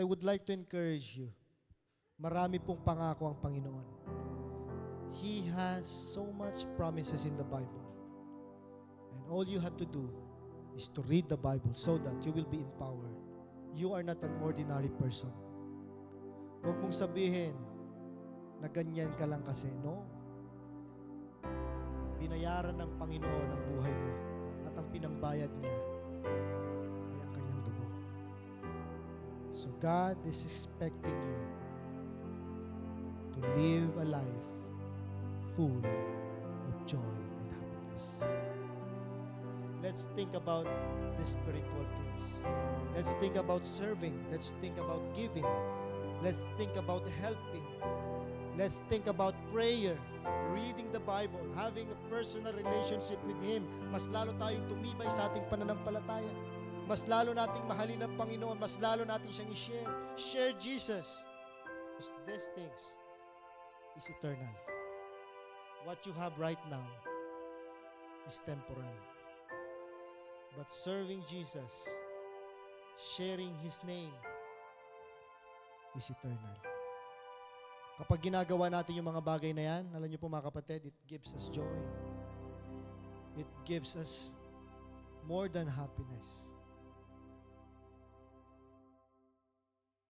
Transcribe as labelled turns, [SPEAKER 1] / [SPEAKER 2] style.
[SPEAKER 1] I would like to encourage you. Marami pong pangako ang Panginoon. He has so much promises in the Bible. And all you have to do is to read the Bible so that you will be empowered. You are not an ordinary person. Huwag mong sabihin na ganyan ka lang kasi. No. Binayaran ng Panginoon ang buhay mo at ang pinambayad niya ay ang kanyang dugo. So God is expecting you to live a life full of joy and happiness. Let's think about the spiritual things. Let's think about serving. Let's think about giving. Let's think about helping. Let's think about prayer, reading the Bible, having a personal relationship with Him. Mas lalo tayong tumibay sa ating pananampalataya. Mas lalo nating mahalin ang Panginoon. Mas lalo nating siyang i-share. Share Jesus. Because these things is eternal. What you have right now is temporal. But serving Jesus, sharing His name, is eternal. Kapag ginagawa natin yung mga bagay na yan, alam niyo po mga kapatid, it gives us joy. It gives us more than happiness.